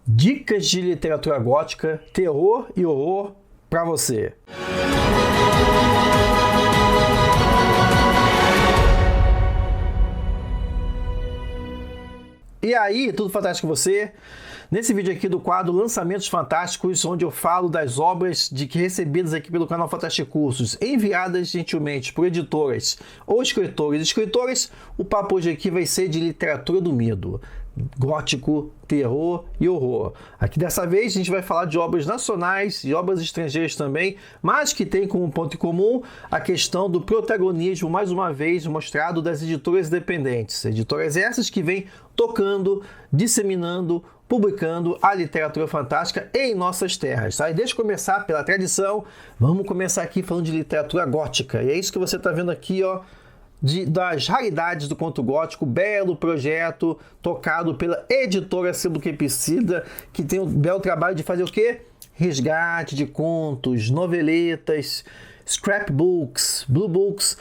Dicas de literatura gótica, terror e horror para você. E aí, tudo fantástico com você? Nesse vídeo aqui do quadro Lançamentos Fantásticos, onde eu falo das obras recebidas aqui pelo canal Fantástico Cursos, enviadas gentilmente por editoras ou escritores e escritoras, o papo hoje aqui vai ser de literatura do medo, gótico, terror e horror. Aqui dessa vez a gente vai falar de obras nacionais e obras estrangeiras também, mas que tem como ponto em comum a questão do protagonismo, mais uma vez mostrado, das editoras independentes. Editoras essas que vêm tocando, disseminando, publicando a literatura fantástica em nossas terras. Tá? E deixa eu começar pela tradição, vamos começar aqui falando de literatura gótica. E é isso que você está vendo aqui, ó, das raridades do conto gótico, belo projeto tocado pela editora Sebo Kempicida, que tem o belo trabalho de fazer o quê? Resgate de contos, noveletas, scrapbooks, blue books,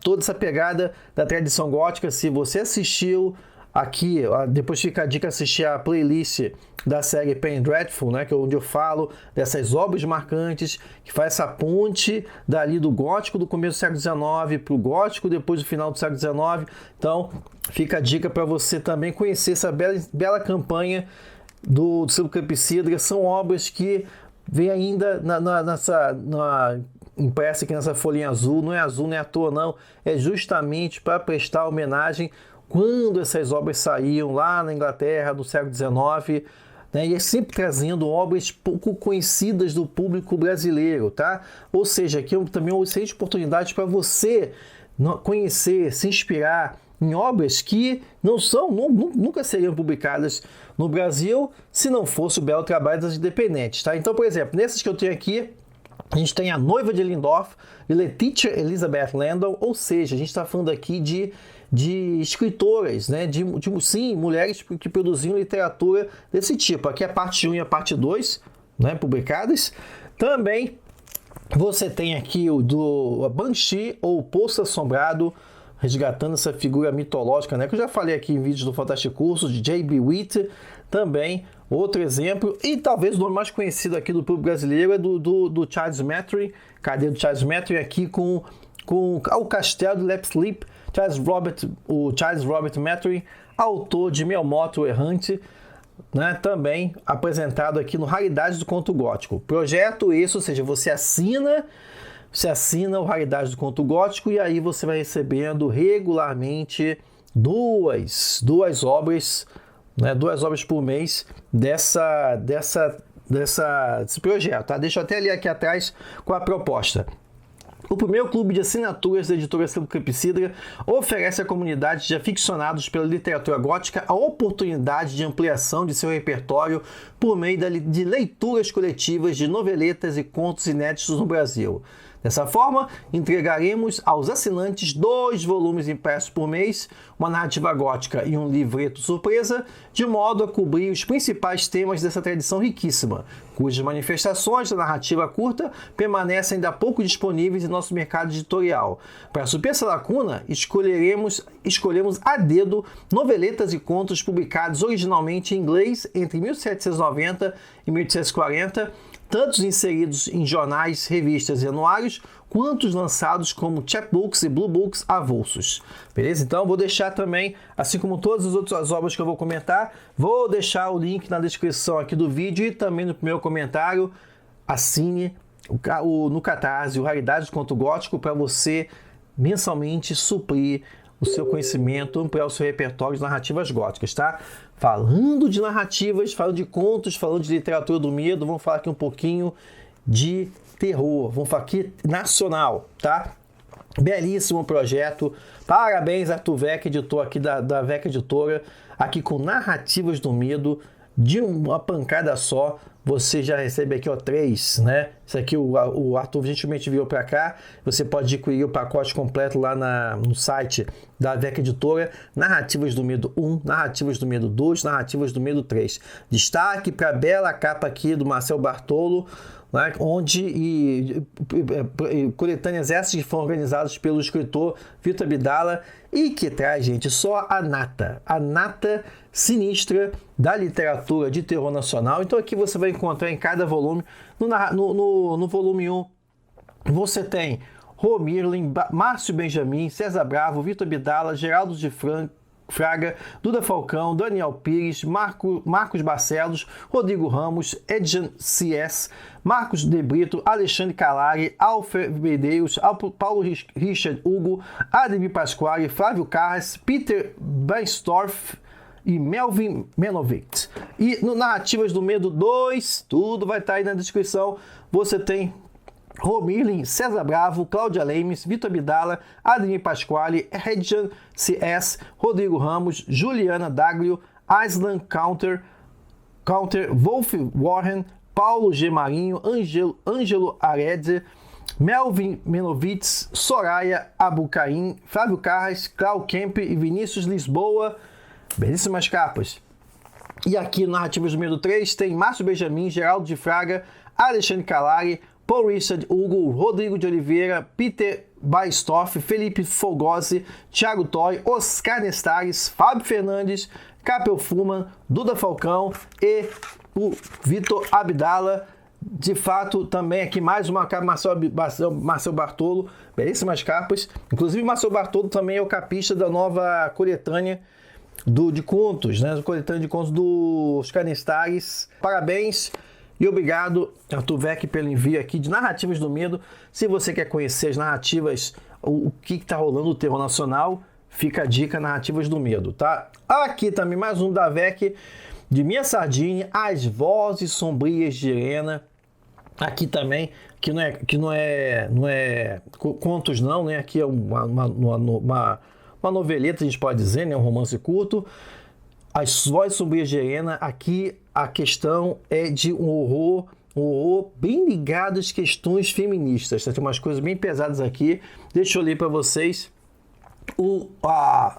toda essa pegada da tradição gótica. Se você assistiu aqui, depois fica a dica assistir a playlist da série Penny Dreadful, né, que é onde eu falo dessas obras marcantes, que faz essa ponte dali do gótico do começo do século XIX para o gótico depois do final do século XIX. Então, fica a dica para você também conhecer essa bela campanha do Sebo Kempicida. São obras que vem ainda impressa aqui nessa folhinha azul. Não é azul, não é à toa, não. É justamente para prestar homenagem quando essas obras saíam lá na Inglaterra do século XIX, né, e é sempre trazendo obras pouco conhecidas do público brasileiro, tá? Ou seja, aqui também é uma excelente oportunidade para você conhecer, se inspirar em obras que nunca seriam publicadas no Brasil se não fosse o belo trabalho das independentes, tá? Então, por exemplo, nessas que eu tenho aqui, a gente tem A Noiva de Lindorf, de Letitia Elizabeth Landon, ou seja, a gente está falando aqui de escritoras, né? Sim, mulheres que produziam literatura desse tipo. Aqui é a parte 1 e a parte 2, né? Publicadas. Também você tem aqui o do Banshee, ou Poço Assombrado, resgatando essa figura mitológica, né? Que eu já falei aqui em vídeos do Fantástico Curso, de J.B. Witt, também outro exemplo. E talvez o nome mais conhecido aqui do público brasileiro é do Charles Maturin. Cadê do Charles Maturin? Aqui com o Castelo de Lepslip, o Charles Robert Maturin, autor de Melmoth o Errante, né, também apresentado aqui no Raridades do Conto Gótico. Projeto esse, ou seja, você assina o Raridades do Conto Gótico e aí você vai recebendo regularmente duas obras, né, 2 obras por mês desse projeto. Tá? Deixa eu até ler aqui atrás com a proposta. O primeiro clube de assinaturas da editora Sebo Kempicida oferece à comunidade de aficionados pela literatura gótica a oportunidade de ampliação de seu repertório por meio de leituras coletivas de noveletas e contos inéditos no Brasil. Dessa forma, entregaremos aos assinantes 2 volumes impressos por mês, uma narrativa gótica e um livreto surpresa, de modo a cobrir os principais temas dessa tradição riquíssima, cujas manifestações da narrativa curta permanecem ainda pouco disponíveis em nosso mercado editorial. Para suprir essa lacuna, escolhemos a dedo noveletas e contos publicados originalmente em inglês entre 1790 e 1840, tantos inseridos em jornais, revistas e anuários, quanto os lançados como chapbooks e blue books avulsos. Beleza? Então, vou deixar também, assim como todas as outras obras que eu vou comentar, vou deixar o link na descrição aqui do vídeo e também no primeiro comentário. Assine no Catarse o Raridades do Conto Gótico para você mensalmente suprir o seu conhecimento, ampliar o seu repertório de narrativas góticas, tá? Falando de narrativas, falando de contos, falando de literatura do medo, vamos falar aqui um pouquinho de terror, vamos falar aqui nacional, tá? Belíssimo projeto, parabéns Arthur Vec, editor aqui da Vec Editora, aqui com Narrativas do Medo, de uma pancada só, você já recebe aqui, ó, 3, né? Isso aqui o Arthur gentilmente enviou para cá. Você pode adquirir o pacote completo lá no site da VEC Editora. Narrativas do Medo 1, Narrativas do Medo 2, Narrativas do Medo 3. Destaque para a bela capa aqui do Marcel Bartolo, né, onde coletâneas essas que foram organizadas pelo escritor Vitor Abdala e que traz, gente, só a nata sinistra da literatura de terror nacional. Então aqui você vai encontrar em cada volume, no volume 1, você tem Romirlin, Márcio Benjamin, César Bravo, Vitor Abdala, Geraldo de Fraga, Duda Falcão, Daniel Pires, Marcos Barcelos, Rodrigo Ramos, Edjan C.S., Marcos de Brito, Alexandre Calari, Alfred Medeiros, Paulo Richard Hugo, Ademir Pasquale, Flávio Carras, Peter Benstorff e Melvin Menovitz. E no Narrativas do Medo 2, tudo vai estar aí na descrição, você tem Romirlin, César Bravo, Cláudia Lemes, Vitor Abdala, Ademir Pasquale, Edjan C.S., Rodrigo Ramos, Juliana Daglio, Aislan Counter, Wolf Warren, Paulo G. Marinho, Ângelo Aredze, Melvin Menovitz, Soraya Abucaim, Flávio Carras, Cláudio Kemp e Vinícius Lisboa. Belíssimas capas. E aqui no Narrativas do Medo 3 tem Márcio Benjamin, Geraldo de Fraga, Alexandre Calari, Paul Richard Hugo, Rodrigo de Oliveira, Peter Baistoff, Felipe Fogosi, Thiago Toy, Oscar Nestares, Fábio Fernandes, Capel Fuman, Duda Falcão e o Vitor Abdala. De fato, também aqui mais uma capa, Marcel Bartolo, belíssimas capas. Inclusive, Marcel Bartolo também é o capista da nova coletânea de contos, né? Coletânea de contos do Oscar Nestares. Parabéns. E obrigado, Arthur Vec, pelo envio aqui de Narrativas do Medo. Se você quer conhecer as narrativas, o que está rolando no terror nacional, fica a dica, Narrativas do Medo, tá? Aqui também mais um da Vec, de Minha Sardinha, As Vozes Sombrias de Irena. Aqui também, que não é contos não, né? Aqui é uma noveleta, a gente pode dizer, né? Um romance curto. As Vozes Sombrias de Irena, aqui a questão é de um horror bem ligado às questões feministas. Tem umas coisas bem pesadas aqui. Deixa eu ler para vocês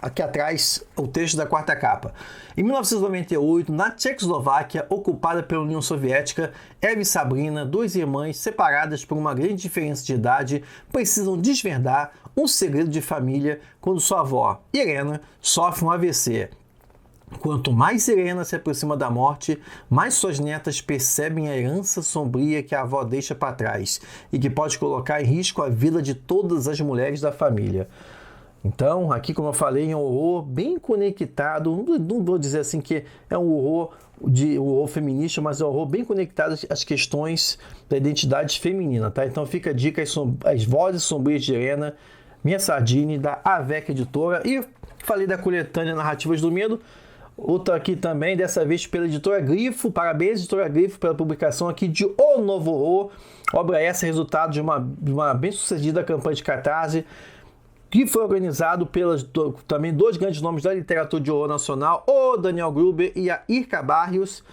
aqui atrás o texto da quarta capa. Em 1998, na Tchecoslováquia, ocupada pela União Soviética, Eva e Sabrina, duas irmãs separadas por uma grande diferença de idade, precisam desvendar um segredo de família quando sua avó, Irena, sofre um AVC. Quanto mais Irena se aproxima da morte, mais suas netas percebem a herança sombria que a avó deixa para trás e que pode colocar em risco a vida de todas as mulheres da família. Então, aqui, como eu falei, é um horror bem conectado, não vou dizer assim que é um horror feminista, mas é um horror bem conectado às questões da identidade feminina, tá? Então fica a dica, As Vozes Sombrias de Irena, Minha Sardinha, da Avec Editora. E falei da coletânea Narrativas do Medo, outra aqui também, dessa vez pela Editora Grifo. Parabéns, Editora Grifo, pela publicação aqui de O Novo Horror. Obra essa, resultado de uma bem-sucedida campanha de catarse, que foi organizado pelos também dois grandes nomes da literatura de horror nacional, o Daniel Gruber e a Irka Barrios.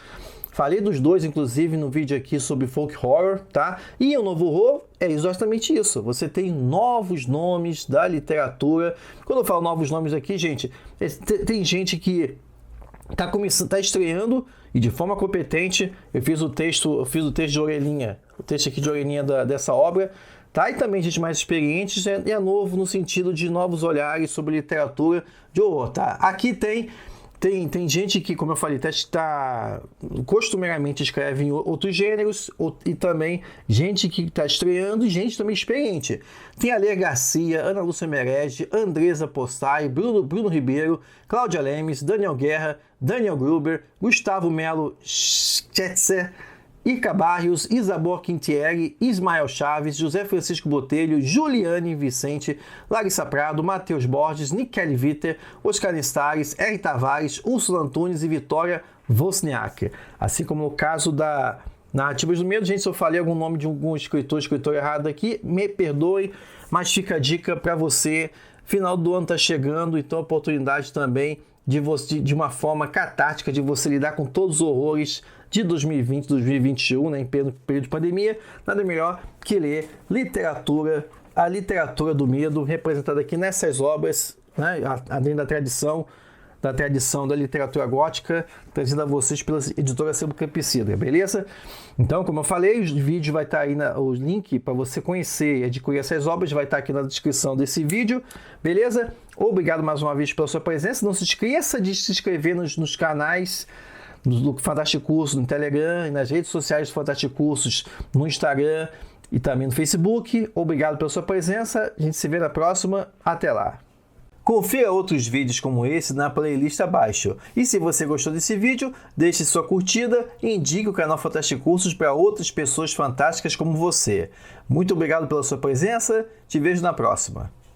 Falei dos dois, inclusive, no vídeo aqui sobre folk horror, tá? E o Novo Horror é exatamente isso. Você tem novos nomes da literatura. Quando eu falo novos nomes aqui, gente, tem gente que está estreando e de forma competente. Eu fiz o texto de orelhinha, o texto aqui de orelhinha dessa obra. Tá? E também gente mais experiente e é novo no sentido de novos olhares sobre literatura de horror. Tá? Aqui tem gente que, como eu falei, costumeiramente escreve em outros gêneros e também gente que está estreando e gente também experiente. Tem a Lê Garcia, Ana Lúcia Merege, Andresa Postai, Bruno Ribeiro, Cláudia Lemes, Daniel Guerra, Daniel Gruber, Gustavo Melo Schetzer, Irka Barrios, Isabor Quintieri, Ismael Chaves, José Francisco Botelho, Juliane Vicente, Larissa Prado, Matheus Borges, Nikele Viter, Oscar Nestares, R. Tavares, Úrsula Antunes e Vitória Wozniak. Assim como no caso da Narrativas do Medo. Gente, se eu falei algum nome de algum escritor errado aqui, me perdoe, mas fica a dica para você. Final do ano está chegando, então a oportunidade também de uma forma catártica de você lidar com todos os horrores de 2020, 2021, né, em período de pandemia. Nada melhor que ler a literatura do medo, representada aqui nessas obras, né, além da tradição da tradição da literatura gótica, trazida a vocês pela editora Sebo Campestre, beleza? Então, como eu falei, o vídeo vai estar aí, o link para você conhecer e adquirir essas obras vai estar aqui na descrição desse vídeo, beleza? Obrigado mais uma vez pela sua presença. Não se esqueça de se inscrever nos canais do Fantástico Curso, no Telegram e nas redes sociais do Fantástico Cursos, no Instagram e também no Facebook. Obrigado pela sua presença. A gente se vê na próxima. Até lá. Confira outros vídeos como esse na playlist abaixo. E se você gostou desse vídeo, deixe sua curtida e indique o canal Fantástico Cursos para outras pessoas fantásticas como você. Muito obrigado pela sua presença. Te vejo na próxima.